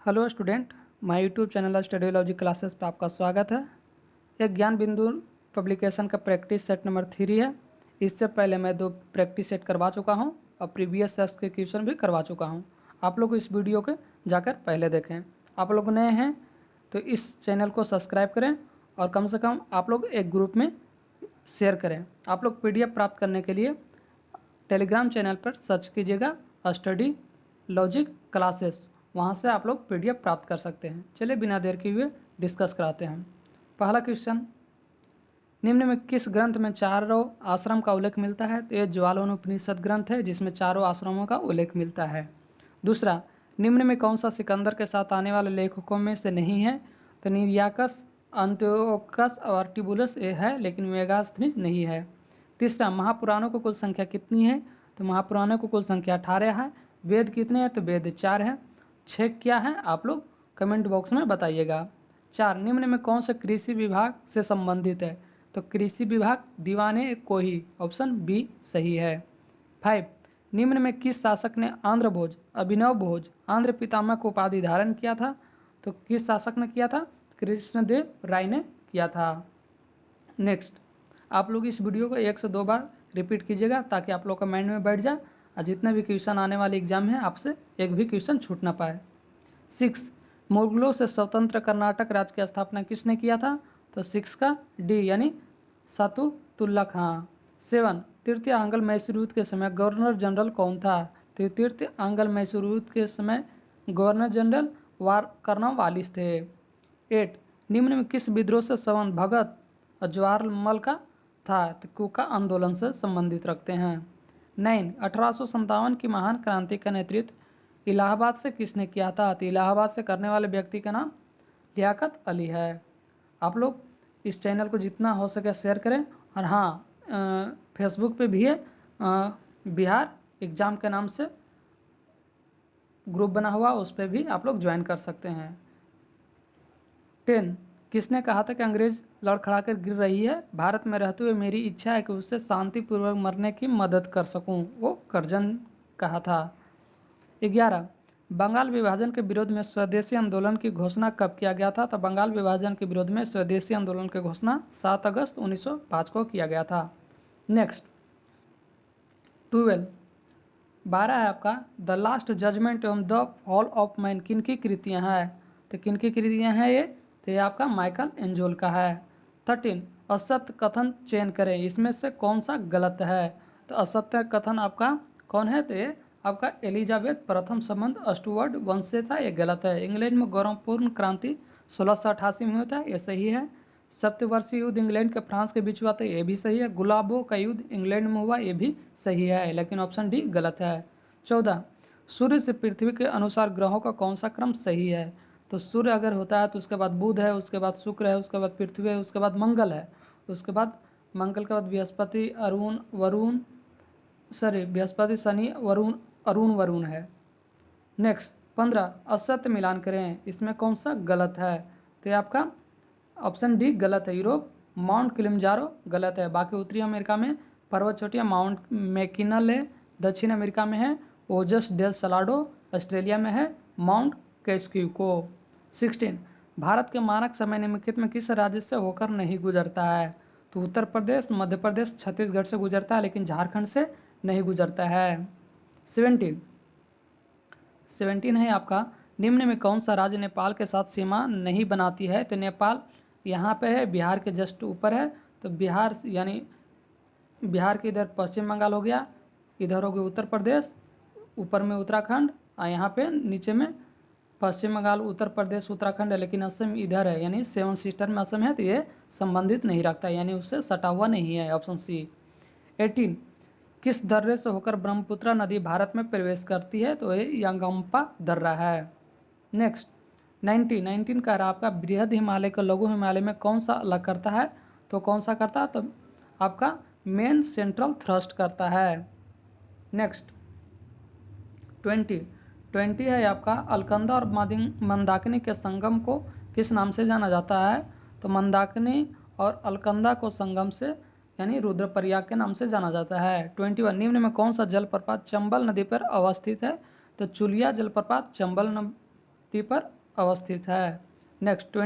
Hello student, my YouTube channel studylogy classes पे आपका स्वागत है। एक ज्ञान बिंदु पब्लिकेशन का प्रैक्टिस सेट नंबर 3 है। इससे पहले मैं 2 प्रैक्टिस सेट करवा चुका हूं और प्रीवियस सेट्स के क्वेश्चन भी करवा चुका हूं। आप लोग इस वीडियो के जाकर पहले देखें। आप लोग नए हैं तो इस चैनल को सब्सक्राइब करें और कम से कम आप लोग एक ग्रुप में शेयर करें। आप लोग PDF प्राप्त करने के लिए टेलीग्राम चैनल पर सर्च कीजिएगा स्टडी लॉजिक क्लासेस, वहाँ से आप लोग PDF प्राप्त कर सकते हैं। चलिए बिना देर किए हुए डिस्कस कराते हैं। पहला क्वेश्चन, निम्न में किस ग्रंथ में चारों आश्रम का उल्लेख मिलता है? तो ये ज्वालोपनिषद ग्रंथ है जिसमें चारों आश्रमों का उल्लेख मिलता है। दूसरा, निम्न में कौन सा सिकंदर के साथ आने वाले लेखकों में से नहीं है? तो निर्याकस, अंत्योकस और टिबुलस ये है, लेकिन मेगास्थनीज नहीं है। तीसरा, महापुराणों की कुल संख्या कितनी है? तो महापुराणों की कुल संख्या 18 है। वेद कितने हैं? तो वेद 4 हैं। 6 क्या है आप लोग कमेंट बॉक्स में बताइएगा। 4, निम्न में कौन सा कृषि विभाग से संबंधित है? तो कृषि विभाग दीवाने को ही, ऑप्शन बी सही है। 5, निम्न में किस शासक ने आंध्र भोज, अभिनव भोज, आंध्र पितामह को उपाधि धारण किया था? तो किस शासक ने किया था? कृष्णदेव राय ने किया था। नेक्स्ट, आप लोग इस वीडियो को 1 से 2 बार रिपीट कीजिएगा ताकि आप लोग का माइंड में बैठ जाए और जितने भी क्वेश्चन आने वाले एग्जाम हैं आपसे एक भी क्वेश्चन छूट ना पाए। 6, मुगलों से स्वतंत्र कर्नाटक राज्य की स्थापना किसने किया था? तो 6 का डी यानी सातुतुल्ला खां। 7, तृतीय आंग्ल मैसूर युद्ध के समय गवर्नर जनरल कौन था? तो तृतीय आंग्ल मैसूर युद्ध के समय गवर्नर जनरल कर्नवालिस थे। 8, निम्न में किस विद्रोह से संबंध भगत और जवाहरलाल का था? तो कुका आंदोलन से संबंधित रखते हैं। 9, 1857 की महान क्रांति का नेतृत्व इलाहाबाद से किसने किया था? तो इलाहाबाद से करने वाले व्यक्ति का नाम लियाकत अली है। आप लोग इस चैनल को जितना हो सके शेयर करें और हाँ, फेसबुक पे भी है बिहार एग्ज़ाम के नाम से ग्रुप बना हुआ, उस पर भी आप लोग ज्वाइन कर सकते हैं। 10, किसने कहा था कि अंग्रेज लड़खड़ाकर गिर रही है? भारत में रहते हुए मेरी इच्छा है कि उससे शांतिपूर्वक मरने की मदद कर सकूं, वो कर्जन कहा था। 11, बंगाल विभाजन के विरोध में स्वदेशी आंदोलन की घोषणा कब किया गया था? तो बंगाल विभाजन के विरोध में स्वदेशी आंदोलन की घोषणा 7 अगस्त 1905 को किया गया था। नेक्स्ट 12, 12 है आपका, द लास्ट जजमेंट एवं द फॉल ऑफ मैन किन की कृतियाँ हैं? तो किन की कृतियाँ हैं ये? तो ये आपका माइकल एंजोल का है। 13, असत्य कथन चयन करें, इसमें से कौन सा गलत है? तो असत्य कथन आपका कौन है? तो ये आपका एलिजाबेथ प्रथम संबंध स्टुअर्ट वंश से था, ये गलत है। इंग्लैंड में गौरवपूर्ण क्रांति 1688 में होता है, ये सही है। सप्तवर्षीय युद्ध इंग्लैंड के फ्रांस के बीच हुआ था, ये भी सही है। गुलाबों का युद्ध इंग्लैंड में हुआ, ये भी सही है, लेकिन ऑप्शन डी गलत है। 14, सूर्य से पृथ्वी के अनुसार ग्रहों का कौन सा क्रम सही है? तो सूर्य अगर होता है तो उसके बाद बुध है, उसके बाद शुक्र है, उसके बाद पृथ्वी है, उसके बाद मंगल है, उसके बाद मंगल के बाद बृहस्पति, बृहस्पति, शनि, वरुण है। नेक्स्ट 15, असत्य मिलान करें, इसमें कौन सा गलत है? तो ये आपका ऑप्शन डी गलत है। यूरोप माउंट किलिमंजारो गलत है। बाकी उत्तरी अमेरिका में पर्वत चोटियाँ माउंट मैकिनल है, दक्षिण अमेरिका में है ओजस डेल सलाडो, ऑस्ट्रेलिया में है माउंट कैस्क्यूको। 16, भारत के मानक समय निम्नलिखित में किस राज्य से होकर नहीं गुजरता है? तो उत्तर प्रदेश, मध्य प्रदेश, छत्तीसगढ़ से गुजरता है, लेकिन झारखंड से नहीं गुजरता है। 17 है आपका, निम्न में कौन सा राज्य नेपाल के साथ सीमा नहीं बनाती है? तो नेपाल यहाँ पे है, बिहार के जस्ट ऊपर है। तो बिहार यानी बिहार के इधर पश्चिम बंगाल हो गया, इधर हो गया उत्तर प्रदेश, ऊपर में उत्तराखंड और यहाँ पे नीचे में पश्चिम बंगाल, उत्तर प्रदेश, उत्तराखंड है, लेकिन असम इधर है, यानी 7 सिस्टर में असम है, तो ये संबंधित नहीं रखता, यानी उससे सटा हुआ नहीं है, ऑप्शन सी। 18, किस दर्रे से होकर ब्रह्मपुत्र नदी भारत में प्रवेश करती है? तो ये यंगम्पा दर्रा है। नेक्स्ट 19 का आपका बृहद हिमालय को लघु हिमालय में कौन सा अलग करता है? तो कौन सा करता है? तो आपका मेन सेंट्रल थ्रस्ट करता है। नेक्स्ट 20 है आपका, अलकंदा और मंदाकिनी के संगम को किस नाम से जाना जाता है? तो मंदाकिनी और अलकंदा को संगम से यानी रुद्रप्रयाग के नाम से जाना जाता है। 21, निम्न में कौन सा जलप्रपात चंबल नदी पर अवस्थित है? तो चुलिया जलप्रपात चंबल उत्पत्ति पर अवस्थित है। नेक्स्ट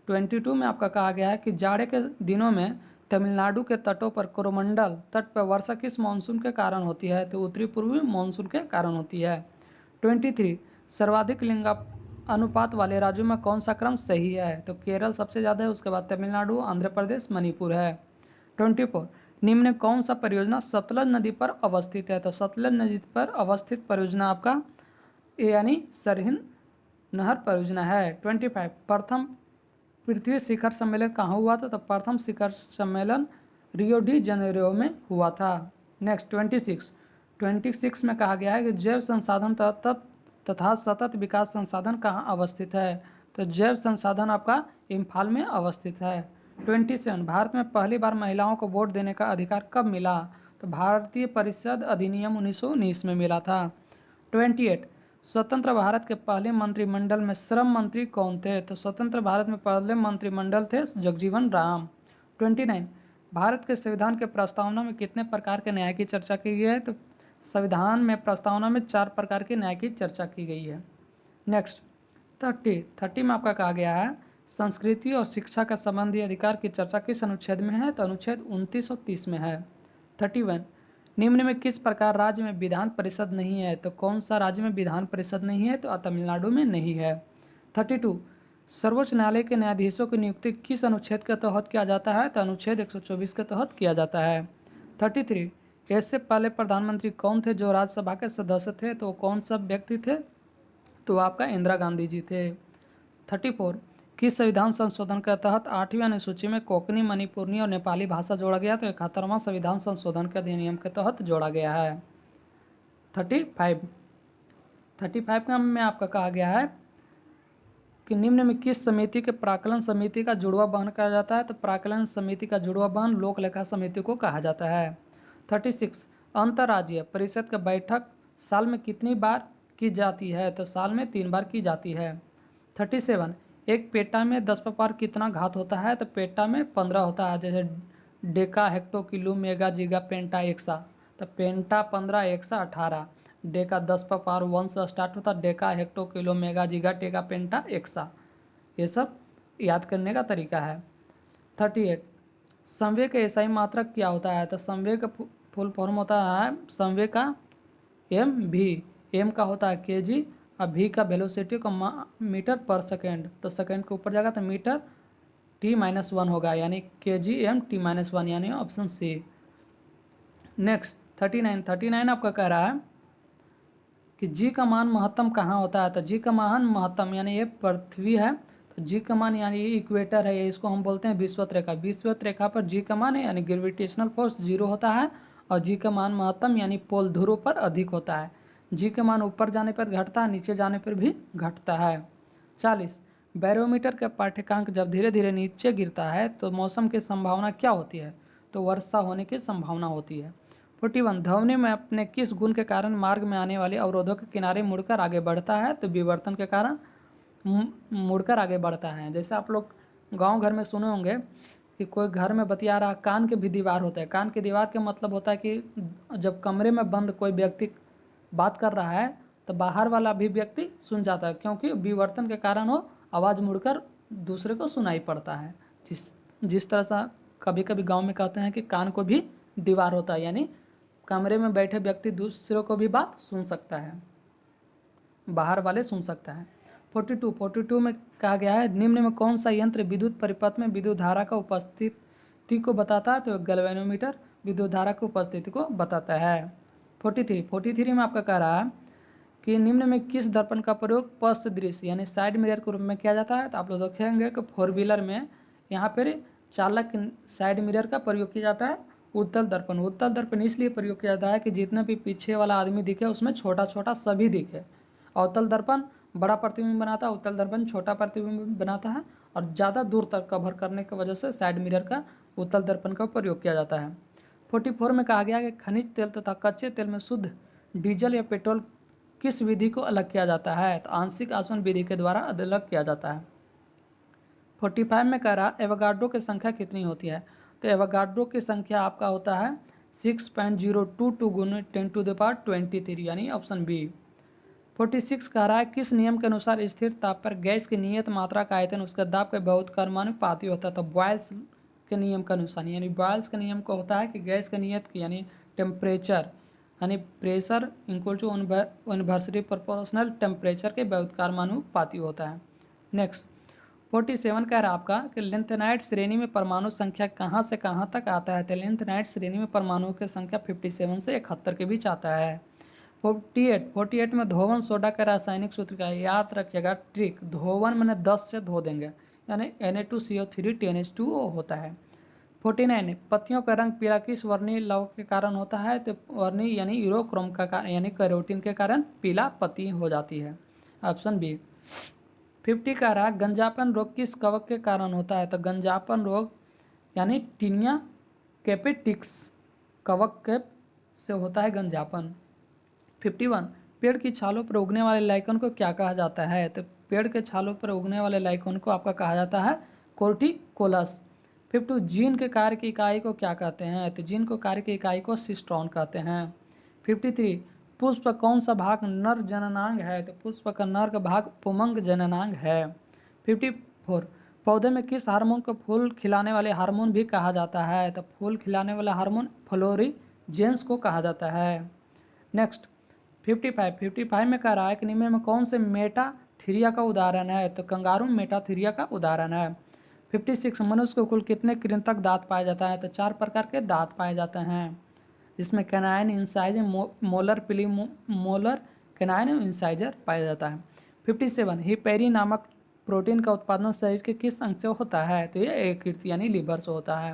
22 में आपका कहा गया है कि जाड़े के दिनों में तमिलनाडु के तटों पर कोरोमंडल तट पर वर्षा किस मानसून के कारण होती है? तो उत्तरी पूर्वी मानसून के कारण होती है। 23 सर्वाधिक लिंगा अनुपात वाले राज्यों में कौन सा क्रम सही है? तो केरल सबसे ज़्यादा है, उसके बाद तमिलनाडु, आंध्र प्रदेश, मणिपुर है। 24 निम्न में कौन सा परियोजना सतलज नदी पर अवस्थित है? तो सतलज नदी पर अवस्थित परियोजना आपका यानी सरहिंद नहर परियोजना है। 25 प्रथम पृथ्वी शिखर सम्मेलन कहाँ हुआ था? तो प्रथम शिखर सम्मेलन रियो डी जनेरियो में हुआ था। नेक्स्ट 26 में कहा गया है कि जैव संसाधन तथा सतत विकास संसाधन कहाँ अवस्थित है? तो जैव संसाधन आपका इम्फाल में अवस्थित है। 27 भारत में पहली बार महिलाओं को वोट देने का अधिकार कब मिला? तो भारतीय परिषद अधिनियम 1919 में मिला था। 28 स्वतंत्र भारत के पहले मंत्रिमंडल में श्रम मंत्री कौन थे? तो स्वतंत्र भारत में पहले मंत्रिमंडल थे जगजीवन राम। 29 भारत के संविधान के प्रस्तावना में कितने प्रकार के न्याय की चर्चा की गई है? तो संविधान में प्रस्तावना में 4 प्रकार के न्याय की चर्चा की गई है। नेक्स्ट 30 में आपका कहा गया है संस्कृति और शिक्षा का संबंधी अधिकार की चर्चा किस अनुच्छेद में है? तो अनुच्छेद 29 और 30 में है। 31 निम्न में किस प्रकार राज्य में विधान परिषद नहीं है? तो कौन सा राज्य में विधान परिषद नहीं है? तो तमिलनाडु में नहीं है। 32 सर्वोच्च न्यायालय के न्यायाधीशों की नियुक्ति किस अनुच्छेद के तहत किया जाता है? तो अनुच्छेद 124 के तहत किया जाता है। 33 इससे पहले प्रधानमंत्री कौन थे जो राज्यसभा के सदस्य थे? तो कौन सा व्यक्ति थे? तो आपका इंदिरा गांधी जी थे। 34 किस संविधान संशोधन के तहत 8वीं अनुसूची में कोंकणी, मणिपुरी और नेपाली भाषा जोड़ा गया? तो 71वां संविधान संशोधन के अधिनियम के तहत जोड़ा गया है। 35 में आपका कहा गया है कि निम्न में किस समिति के प्राक्कलन समिति का जुड़वा बहन कहा जाता है? तो प्राक्कलन समिति का जुड़वा बहन लोक लेखा समिति को कहा जाता है। 36 अंतर्राज्यीय परिषद की बैठक साल में कितनी बार की जाती है? तो साल में 3 बार की जाती है। 37 एक पेटा में 10 पर कितना घात होता है? तो पेटा में 15 होता है, जैसे डेका, हेक्टो, किलो, मेगा, जीगा, पेंटा, एक्सा। तो पेंटा 15, एक्सा 18, डेका 10 पर पावर 1 से स्टार्ट होता है, डेका, हेक्टो, किलो, मेगा, जीगा, टेका, पेंटा, एक्सा। ये सब याद करने का तरीका है। 38 संवेग का एसआई मात्रक क्या होता है? तो संवेग का फुल फॉर्म होता है संवेग का एम भी, एम का होता है केजी और भी का वेलोसिटी का मीटर पर सेकेंड। तो सेकेंड के ऊपर जाएगा तो मीटर t-1 होगा, यानी kgm t-1, यानी ऑप्शन सी। नेक्स्ट 39 आपका कह रहा है कि जी का मान महत्तम कहाँ होता है? तो जी का मान महत्तम यानी ये पृथ्वी है, तो जी का मान यानी ये इक्वेटर है, इसको हम बोलते हैं विषुवत रेखा। विषुवत रेखा पर जी का मान है यानी ग्रेविटेशनल फोर्स 0 होता है, और जी का मान महत्तम यानी पोल ध्रुव पर अधिक होता है। जी का मान ऊपर जाने पर घटता है, नीचे जाने पर भी घटता है। 40 बैरोमीटर का पाठ्यांक जब धीरे धीरे नीचे गिरता है तो मौसम की संभावना क्या होती है? तो वर्षा होने की संभावना होती है। 41 ध्वनि में अपने किस गुण के कारण मार्ग में आने वाले अवरोधों के किनारे मुड़कर आगे बढ़ता है? तो विवर्तन के कारण मुड़कर आगे बढ़ता है। जैसे आप लोग गांव घर में सुने होंगे कि कोई घर में बतिया रहा, कान के भी दीवार होता है। कान के दीवार का मतलब होता है कि जब कमरे में बंद कोई व्यक्ति बात कर रहा है तो बाहर वाला भी व्यक्ति सुन जाता है, क्योंकि विवर्तन के कारण वो आवाज़ मुड़कर दूसरे को सुनाई पड़ता है। जिस तरह से कभी कभी गांव में कहते हैं कि कान को भी दीवार होता है, यानी कमरे में बैठे व्यक्ति दूसरों को भी बात सुन सकता है, बाहर वाले सुन सकता है। 42 में कहा गया है निम्न में कौन सा यंत्र विद्युत परिपथ में विद्युत धारा का उपस्थिति को बताता है? तो गैल्वेनोमीटर विद्युत धारा की उपस्थिति को बताता है। 43 में आपका कह रहा है कि निम्न में किस दर्पण का प्रयोग पश्च दृश्य यानी साइड मिरर के रूप में किया जाता है? तो आप लोग देखेंगे कि 4 व्हीलर में यहाँ पर चालक साइड मिरर का प्रयोग किया जाता है। उत्तल दर्पण इसलिए प्रयोग किया जाता है कि जितना भी पीछे वाला आदमी दिखे उसमें छोटा छोटा सभी दिखे। अवतल दर्पण बड़ा प्रतिबिंब बनाता है, उत्तल दर्पण छोटा प्रतिबिंब बनाता है, और ज़्यादा दूर तक कवर करने की वजह से साइड मिरर का उत्तल दर्पण का प्रयोग किया जाता है। 44 में कहा गया कि खनिज तेल तथा कच्चे तेल में शुद्ध डीजल या पेट्रोल किस विधि को अलग किया जाता है? तो आंशिक आसवन विधि के द्वारा अलग किया जाता है। 45 में कह रहा एवोगाड्रो की संख्या कितनी होती है? तो एवोगाड्रो की संख्या आपका होता है 6.022 × 10⁻23 यानी ऑप्शन बी। 46 कह रहा है किस नियम के अनुसार स्थिर ताप पर गैस की नियत मात्रा का आयतन उसके दाब के बहुत कर्मानुपाती होता है। तो बॉयल्स के नियम के अनुसार, यानी बॉयल्स के नियम को होता है कि गैस की नियत की यानी टेम्परेचर यानी pressure equal to inversely proportional temperature के बहुत कर्मानुपाती होता है। नेक्स्ट 47 कह रहा है आपका कि लिंथेनाइट श्रेणी में परमाणु संख्या कहाँ से कहाँ तक आता है। तो लिंथेनाइट श्रेणी में परमाणुओं की संख्या 57 से 71 के बीच आता है। 48 में धोवन सोडा का रासायनिक सूत्र का याद रखिएगा ट्रिक, धोवन मैंने 10 से धो देंगे यानी Na2CO3 10H2O होता है। 49 पत्तियों का रंग पीला किस वर्णीय लवण के कारण होता है। तो वर्णीय यानी यूरोक्रोम का कारण यानी कैरोटीन के कारण पीला पत्ती हो जाती है, ऑप्शन बी। 50 का रहा गंजापन रोग किस कवक के कारण होता है। तो गंजापन रोग यानी टीनिया कैपेटिक्स कवक के से होता है गंजापन। 51 पेड़ की छालों पर उगने वाले लाइकन को क्या कहा जाता है। तो पेड़ के छालों पर उगने वाले लाइकन को आपका कहा जाता है कोर्टिकोलस। 52 जीन के कार्य की इकाई को क्या कहते हैं। तो जीन को कार्य की इकाई को सिस्ट्रॉन कहते हैं। 53 पुष्प कौन सा भाग नर जननांग है। तो पुष्प का नर का भाग पुमंग जननांग है। 54 पौधे में किस हार्मोन को फूल खिलाने वाले हार्मोन भी कहा जाता है। तो फूल खिलाने वाला हार्मोन फ्लोरीजेंस को कहा जाता है। नेक्स्ट 55 में कह रहा है कि निम्न में कौन से मेटाथीरिया का उदाहरण है। तो कंगारू मेटाथीरिया का उदाहरण है। 56 मनुष्य को कुल कितने कृंतक दांत पाया जाता है। तो 4 प्रकार के दांत पाए जाते हैं, जिसमें canine incisor molar molar canine incisor पाया जाता है। 57 हिपेरी नामक प्रोटीन का उत्पादन शरीर के किस अंग से होता है। तो ये यकृत यानी लीवर से होता है।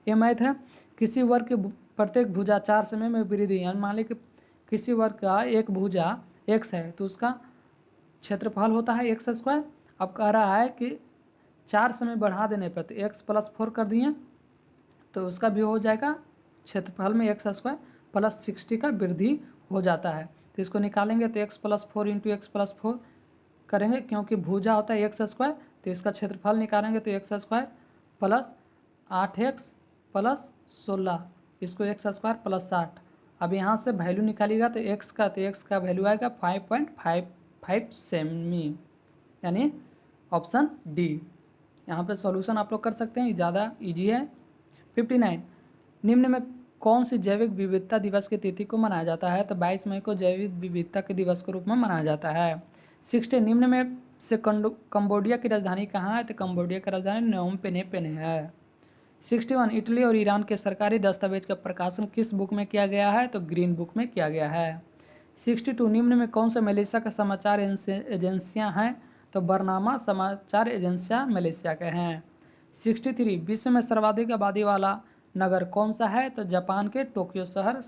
ये मैथ है किसी वर्ग के प्रत्येक भुजा 4 समय में वृद्धि, यानी मान ली कि किसी वर्ग का एक भुजा x है तो उसका क्षेत्रफल होता है x²। अब कह रहा है कि 4 समय बढ़ा देने पर तो x+4 कर दिए तो उसका भी हो जाएगा क्षेत्रफल में x² + 60 का वृद्धि हो जाता है। तो इसको निकालेंगे तो x+4 × x+4 करेंगे, क्योंकि भुजा होता है x²। तो इसका क्षेत्रफल निकालेंगे तो x² + 8x + 16, इसको x² + 60। अब यहाँ से वैल्यू निकालिएगा तो x का वैल्यू आएगा 5.55 सेमी, यानी ऑप्शन डी। यहाँ पे सॉल्यूशन आप लोग कर सकते हैं, ज़्यादा इजी है। 59 निम्न में कौन सी जैविक विविधता दिवस की तिथि को मनाया जाता है। तो 22 मई को जैविक विविधता के दिवस के रूप में मनाया जाता है। 60 निम्न में से कंबोडिया की राजधानी कहाँ है। तो कंबोडिया की राजधानी नोम पेने है। 61 इटली और ईरान के सरकारी दस्तावेज का प्रकाशन किस बुक में किया गया है। तो ग्रीन बुक में किया गया है। 62 निम्न में कौन से मलेशिया का समाचार एजेंसियां हैं। तो बरनामा समाचार एजेंसियां मलेशिया के हैं। 63 विश्व में सर्वाधिक आबादी वाला नगर कौन सा है। तो जापान के टोक्यो शहर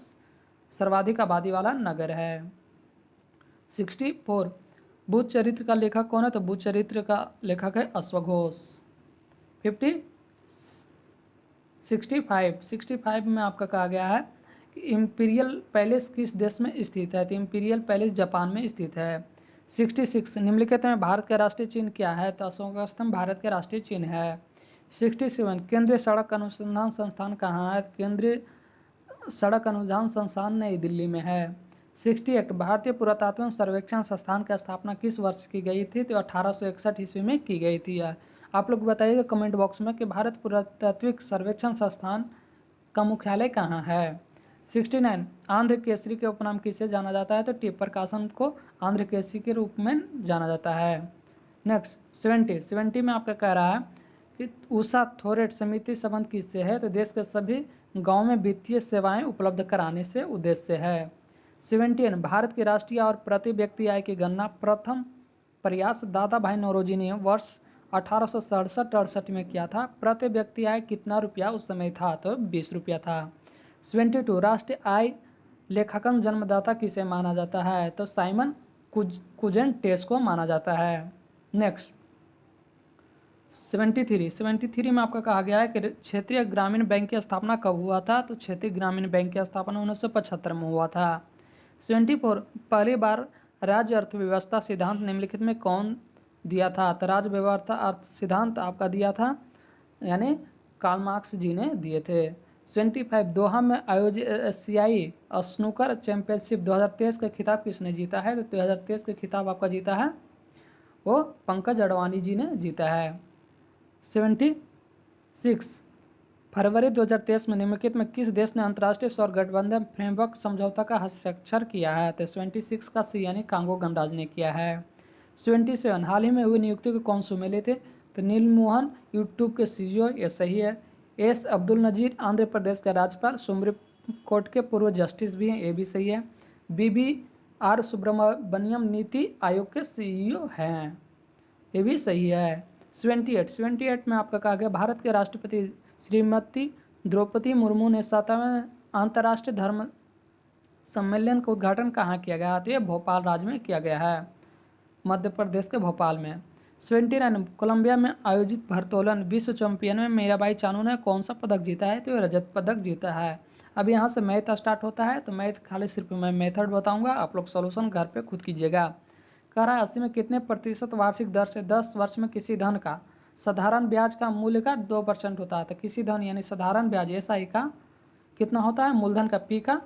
सर्वाधिक आबादी वाला नगर है। 64 बुद्ध चरित्र का लेखक कौन है। तो बुद्ध चरित्र का लेखक है अश्वघोष। 65 में आपका कहा गया है कि इम्पीरियल पैलेस किस देश में स्थित है। तो इम्पीरियल पैलेस जापान में स्थित है। 66 निम्नलिखित में भारत का राष्ट्रीय चिन्ह क्या है। तो अशोक स्तंभ भारत के राष्ट्रीय चिन्ह है। 67 केंद्रीय सड़क अनुसंधान संस्थान कहाँ है। केंद्रीय सड़क अनुसंधान संस्थान नई दिल्ली में है। 68 भारतीय पुरातत्व सर्वेक्षण संस्थान की स्थापना किस वर्ष की गई थी। तो 1861 ईस्वी में की गई थी। आप लोग बताइएगा कमेंट बॉक्स में कि भारत पुरातात्विक सर्वेक्षण संस्थान का मुख्यालय कहाँ है। 69 आंध्र केसरी के उपनाम किसे जाना जाता है। तो टी प्रकाशन को आंध्र केसरी के रूप में जाना जाता है। नेक्स्ट 70 में आपका कह रहा है कि उषा थोरेट समिति संबंध किससे है। तो देश के सभी गाँव में वित्तीय सेवाएं उपलब्ध कराने से उद्देश्य है। 71 भारत की राष्ट्रीय और प्रति व्यक्ति आय की गणना प्रथम प्रयास दादा भाई नौरोजी ने वर्ष 1867-68 में किया था। प्रति व्यक्ति आय कितना रुपया उस समय था। तो 20 रुपया था। 72 राष्ट्रीय आय लेखांकन जन्मदाता किसे माना जाता है। तो साइमन कुजेंटेस को माना जाता है। नेक्स्ट 73 में आपका कहा गया है कि क्षेत्रीय ग्रामीण बैंक की स्थापना कब हुआ था। तो क्षेत्रीय ग्रामीण बैंक की स्थापना 1975 में हुआ था। 74 पहली बार राज्य अर्थव्यवस्था सिद्धांत निम्नलिखित में कौन दिया था। तो राज्य व्यवस्था अर्थ सिद्धांत आपका दिया था यानी कार्ल मार्क्स जी ने दिए थे। 25 दोहा में आयोजित एशियाई स्नूकर चैंपियनशिप 2023 का खिताब किसने जीता है? तो 2023 का खिताब आपका जीता है वो पंकज अडवाणी जी ने जीता है। 76 फरवरी 2023 में निम्नलिखित में किस देश ने अंतर्राष्ट्रीय सौर गठबंधन फ्रेमवर्क समझौता का हस्ताक्षर किया है? तो 76 का सी यानी कांगो गणराज ने किया है। 77 हाल ही में हुई नियुक्ति के कौन से मिले थे? तो नील मोहन यूट्यूब के सीईओ, ये सही है। एस अब्दुल नजीर आंध्र प्रदेश के राज्यपाल, सुप्रीम कोर्ट के पूर्व जस्टिस भी हैं, ये भी सही है। BBR सुब्रमण्यम नीति आयोग के सीईओ हैं, ये भी सही है। 78 में आपका कहा गया भारत के राष्ट्रपति श्रीमती द्रौपदी मुर्मू ने 7वें अंतर्राष्ट्रीय धर्म सम्मेलन का उद्घाटन कहाँ किया गया? तो ये भोपाल राज्य में किया गया है, मध्य प्रदेश के भोपाल में। 79 कोलंबिया में आयोजित भारोत्तोलन विश्व चैंपियन में मीराबाई चानू ने कौन सा पदक जीता है? तो ये रजत पदक जीता है। अब यहाँ से मैथ स्टार्ट होता है, तो मैथ खाली सिर्फ मैं मेथड बताऊंगा, आप लोग सॉल्यूशन घर पे खुद कीजिएगा। कह रहा है 80 में कितने प्रतिशत वार्षिक दर से 10 वर्ष में किसी धन का साधारण ब्याज का मूल्य का 2% होता है? तो किसी धन यानी साधारण ब्याज SI का कितना होता है? मूलधन का P का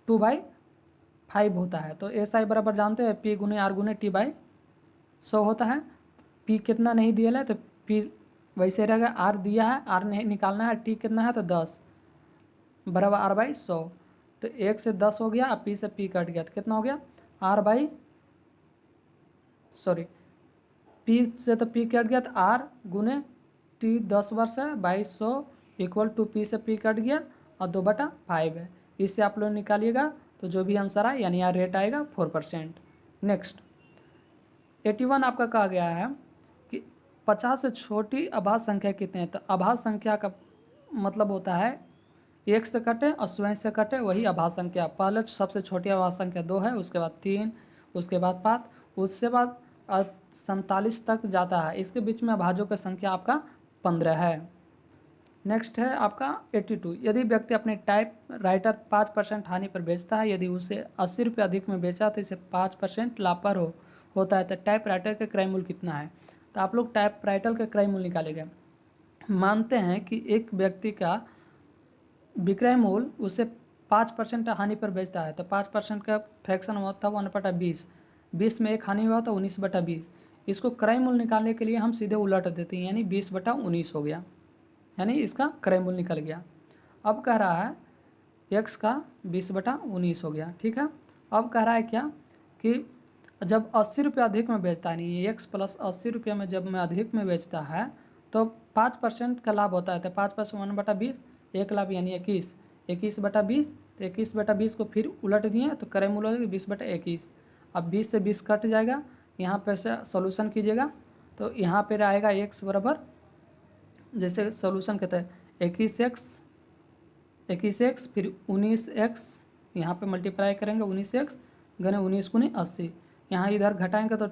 2/5 होता है। तो SI बराबर जानते हैं P गुने R गुने T/100 होता है। P कितना नहीं दिया है तो P वैसे रहेगा, R दिया है, R नहीं निकालना है, T कितना है तो 10 बराबर R/100। तो 1 से 10 हो गया, अब P से P कट गया तो कितना हो गया? P से तो P कट गया तो R गुने T 10 वर्ष है 2200 इक्वल टू P से P कट गया और 2/5 है। इससे आप लोग निकालिएगा तो जो भी आंसर आए यानी यहाँ रेट आएगा 4%। नेक्स्ट 81 आपका कहा गया है कि 50 से छोटी अभाज्य संख्या कितने हैं? तो अभाज्य संख्या का मतलब होता है 1 से कटे और स्वयं से कटे, वही अभाज्य संख्या। पहले सबसे छोटी अभाज्य संख्या 2 है, उसके बाद 3, उसके बाद 5, उसके बाद 47 तक जाता है। इसके बीच में अभाज्यों की संख्या आपका 15 है। नेक्स्ट है आपका 82 यदि व्यक्ति अपने टाइप राइटर 5% हानि पर बेचता है, यदि उसे 80 रुपये अधिक में बेचा तो इसे 5% लाभ पर होता है, तो टाइप राइटर का क्रय मूल्य कितना है? तो आप लोग टाइप राइटर का क्रय मूल्य निकालेंगे। मानते हैं कि एक व्यक्ति का विक्रय मूल्य उसे 5% हानि पर बेचता है, तो 5% का फ्रैक्शन होता है 1/20, 20 में एक हानि हुआ तो 19/20। इसको क्रय मूल्य निकालने के लिए हम सीधे उलट देते हैं, यानी 20/19 हो गया, यानी इसका क्रय मूल्य निकल गया। अब कह रहा है x का 20/19 हो गया, ठीक है। अब कह रहा है क्या कि जब 80 रुपये अधिक में बेचता है, नहीं x + 80 रुपये में जब मैं अधिक में बेचता है तो 5% का लाभ होता है, तो 5% 1/20, एक लाभ यानी 21, 21/20, तो 21/20 को फिर उलट दिए तो क्रय मूल्य हो गया 20/21। अब 20 से 20 कट जाएगा, यहाँ पे से सोल्यूशन कीजिएगा तो यहाँ पर आएगा x बराबर, जैसे सोल्यूशन कहते हैं 21x फिर 19x, यहाँ पे मल्टीप्लाई करेंगे 19x गुने 19 गुने 80, यहाँ इधर घटाएंगे तो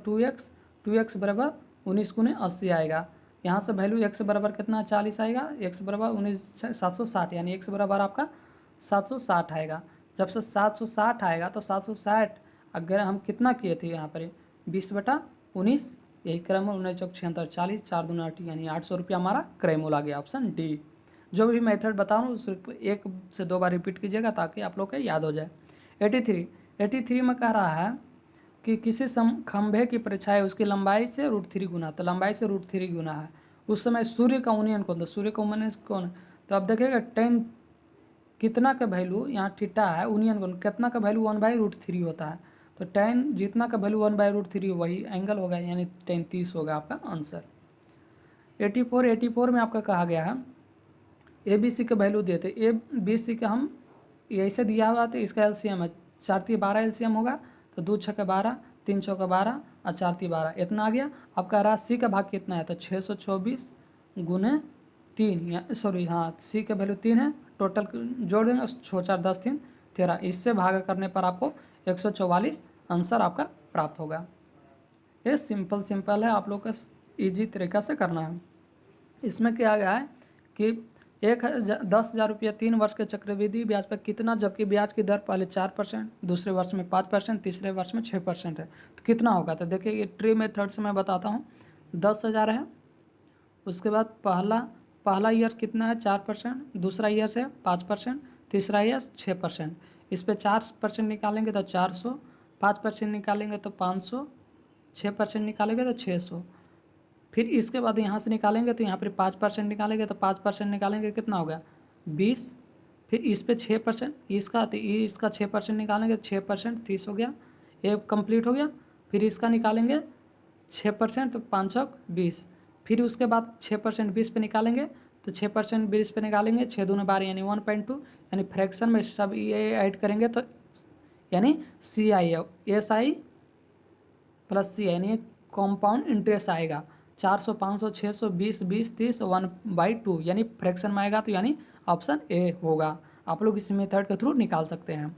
2x बराबर 19 गुने 80 आएगा। यहाँ से वैल्यू x बराबर कितना 40 आएगा, x बराबर 760, यानी x बराबर आपका 760 आएगा। जब से 760 आएगा तो 760 अगर हम कितना किए थे यहाँ पर 20/19, यही क्रय मूल्य 19 चौक 76, 40, 4 दूना 8, यानी 800 रुपया हमारा क्रय मूल्य आ गया, ऑप्शन डी। जो भी मेथड बता रहा हूँ सिर्फ 1 से 2 बार रिपीट कीजिएगा ताकि आप लोग को याद हो जाए। 83 में कह रहा है कि किसी खंभे की परिछाई उसकी लंबाई से √3 गुना, तो लंबाई से √3 गुना है। उस समय सूर्य का उन्नयन कौन था? सूर्य का उन्नयन कौन? तो अब देखिएगा टेन कितना का वैल्यू यहाँ थीटा है, उन्नयन कौन कितना का वैल्यू 1/√3 होता है, तो टेन जितना का वैल्यू 1/√3 वही एंगल होगा, यानी टेन 30 होगा आपका आंसर। 84 में आपका कहा गया है ABC के वैल्यू देते, ABC का हम ऐसे दिया हुआ तो इसका LCM है 4×12 LCM होगा, तो 2×6=12, 3×6=12 और 4×12 इतना आ गया। अब कह रहा है C का भाग कितना है, तो 624 गुने 3, सॉरी हाँ C का वैल्यू 3 है, टोटल जोड़ देंगे 6 4 10 3 13, इससे भाग करने पर आपको 144 आंसर आपका प्राप्त होगा। ये सिंपल है, आप लोग को ईजी तरीका से करना है। इसमें क्या गया है कि 10,000 रुपया 3 वर्ष के चक्रवृद्धि ब्याज पर कितना, जबकि ब्याज की दर पहले 4%, दूसरे वर्ष में 5%, तीसरे वर्ष में 6% है, तो कितना होगा? तो देखिए ये ट्री मेथड से मैं बताता हूँ। 10,000 है, उसके बाद पहला पहला ईयर कितना है 4%, दूसरा ईयर से 5%, तीसरा ईयर 6%। इस पर 4% निकालेंगे तो 400, 5% निकालेंगे तो 500, 6% निकालेंगे तो 600। फिर इसके बाद यहाँ से निकालेंगे तो यहाँ पर 5% निकालेंगे तो 5% निकालेंगे कितना हो गया 20। फिर इस पर 6% इसका, तो इसका 6% निकालेंगे तो 6% 30 हो गया, ये कंप्लीट हो गया। फिर इसका निकालेंगे 6% तो 520। फिर उसके बाद 6% 20 पे निकालेंगे तो 6% 20 पे निकालेंगे, 6 दूनी 12 यानी 1.2, यानी फ्रैक्शन में सब ये ऐड करेंगे तो यानी CI प्लस सी यानी कॉम्पाउंड इंटरेस्ट आएगा। 400, 500, 600, 20, 20, 30, 1/2 यानी फ्रैक्शन में आएगा, तो यानी ऑप्शन ए होगा। आप लोग इस मेथड के थ्रू निकाल सकते हैं।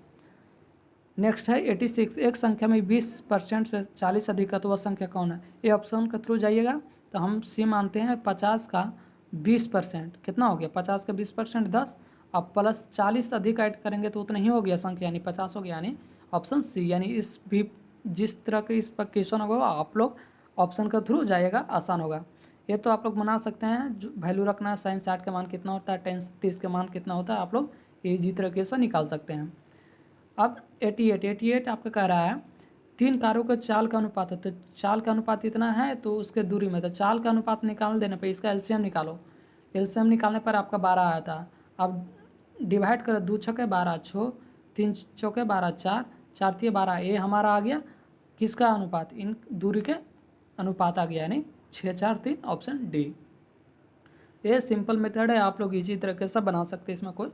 नेक्स्ट है 86, एक संख्या में 20% से 40 अधिक है तो वह संख्या कौन है। ये ऑप्शन के थ्रू जाइएगा तो हम सी मानते हैं 50 का 20%, कितना हो गया 50 का 20% 10, अब प्लस 40 अधिक ऐड करेंगे तो उतना ही हो गया संख्या, यानी 50 हो गया, यानी ऑप्शन सी। यानी इस भी जिस तरह के इस पर क्वेश्चन होगा आप लोग ऑप्शन के थ्रू जाइएगा, आसान होगा। ये तो आप लोग बना सकते हैं, जो वैल्यू रखना है साइन 60 का मान कितना होता है, 10 30 का मान कितना होता है, आप लोग इजी तरीके से निकाल सकते हैं। अब 88 आपका कह रहा है 3 कारों के चाल का अनुपात है, तो चाल का अनुपात इतना है तो उसके दूरी में, तो चाल का अनुपात निकाल देने पर इसका एलसीएम निकालो। एलसीएम निकालने पर आपका 12 आया था। अब डिवाइड करो, 2 छक्के 12, 6 3 चौके 12, 4 4 3 12, ये हमारा आ गया किसका अनुपात, इन दूरी के अनुपात आ गया, यानी 6 4 3 ऑप्शन डी। ये सिंपल मेथड है, आप लोग इसी तरीके से बना सकते हैं, इसमें कोई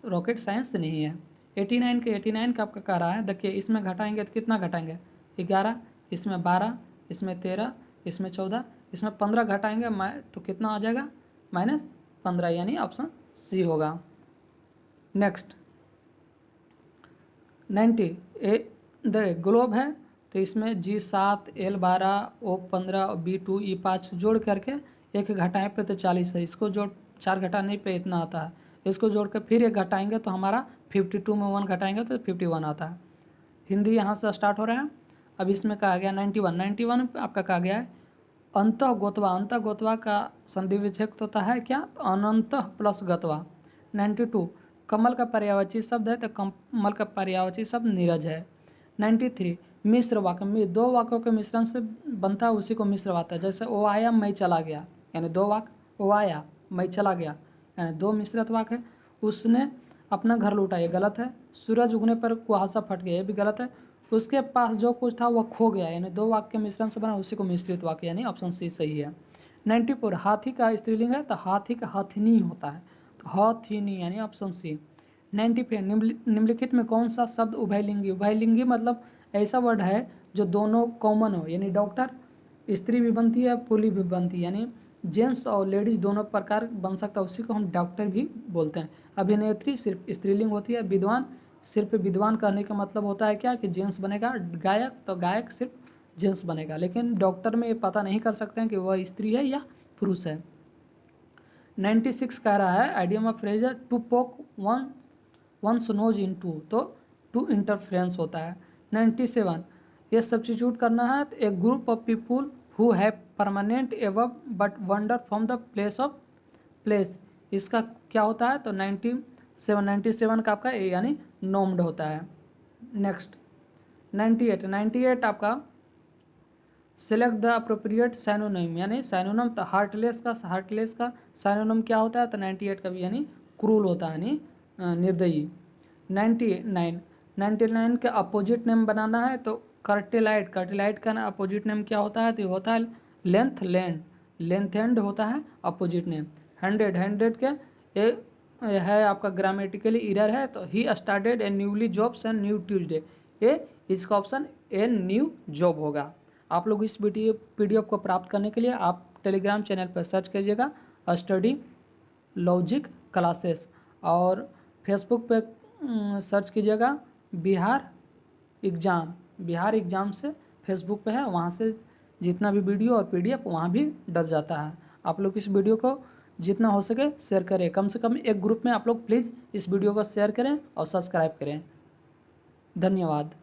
रॉकेट साइंस नहीं है। 89 का आपका कह रहा है, देखिए इसमें घटाएंगे तो कितना घटाएंगे 11, इसमें 12, इसमें 13, इसमें 14, इसमें 15 घटाएंगे तो कितना आ जाएगा -15, यानी ऑप्शन सी होगा। नेक्स्ट 90 ग्लोब है तो इसमें G7 L12 O15 B2 E5 जोड़ करके एक घटाएं पे तो 40 है, इसको जोड़ 4 घटाने पे इतना आता है, इसको जोड़ कर फिर एक घटाएंगे तो हमारा 52 में 1 घटाएंगे तो 51 आता है। हिंदी यहाँ से स्टार्ट हो रहा है। अब इसमें कहा गया 91 आपका कहा गया है अंतः गोतवा का संधि विच्छेद होता है क्या, तो अनंत प्लस गतवा। 92 कमल का पर्यायवाची शब्द है तो कमल का पर्यायवाची शब्द नीरज है। 93 मिश्र वाक्य, 2 वाक्यों के मिश्रण से बनता है उसी को मिश्र वाक्य है। जैसे ओ आया मैं चला गया, यानी 2 वाक्य, ओ आया मैं चला गया, यानी 2 मिश्रित वाक्य है। उसने अपना घर लूटा, ये गलत है। सूरज उगने पर कुहासा फट गया, ये भी गलत है। उसके पास जो कुछ था वह खो गया, यानी 2 वाक्य के मिश्रण से बना उसी को मिश्रित वाक्य, यानी ऑप्शन सी सही है। 94 हाथी का स्त्रीलिंग है तो हाथी का हथिनी होता है, तो हथिनी यानी ऑप्शन सी। 95 निम्नलिखित में कौन सा शब्द उभयलिंगी, उभयलिंगी मतलब ऐसा वर्ड है जो दोनों कॉमन हो, यानी डॉक्टर स्त्री भी बनती है पुल्ली भी बनती है, यानी जेंट्स और लेडीज दोनों प्रकार बन सकता है, उसी को हम डॉक्टर भी बोलते हैं। अभिनेत्री सिर्फ स्त्रीलिंग होती है। विद्वान सिर्फ विद्वान कहने का मतलब होता है क्या कि जेंट्स बनेगा। गायक तो गायक सिर्फ जेंट्स बनेगा, लेकिन डॉक्टर में ये पता नहीं कर सकते हैं कि वह स्त्री है या पुरुष है। 96 कह रहा है idiom of phrase to poke one's nose in to, तो टू इंटरफ्रेंस होता है। 97 ये सब्स्टिट्यूट करना है तो a group of people who have permanent abode but wander from the place of place, इसका क्या होता है, तो 97 का आपका ए यानी नोम्ड होता है। नेक्स्ट 98 आपका सेलेक्ट द अप्रोप्रिएट साइनोनिम, यानी साइनोनिम तो हार्टलेस का साइनोनिम क्या होता है, तो 98 का भी यानी क्रूल होता है, यानी निर्दयी। 99 का अपोजिट नेम बनाना है तो कर्टिलाइट का ना अपोजिट नेम क्या होता है, तो ये होता है लेंथेंड होता है अपोजिट नेम। 100 के ये है आपका ग्रामेटिकली इरर है, तो he started A newly jobs and new Tuesday, ये इसका ऑप्शन ए न्यू जॉब होगा। आप लोग इस PDF को प्राप्त करने के लिए आप टेलीग्राम चैनल पर सर्च कीजिएगा स्टडी लॉजिक क्लासेस, और फेसबुक पे सर्च कीजिएगा बिहार एग्ज़ाम से फेसबुक पे है, वहाँ से जितना भी वीडियो और PDF वहाँ भी डल जाता है। आप लोग इस वीडियो को जितना हो सके शेयर करें, कम से कम एक ग्रुप में आप लोग प्लीज़ इस वीडियो को शेयर करें और सब्सक्राइब करें। धन्यवाद।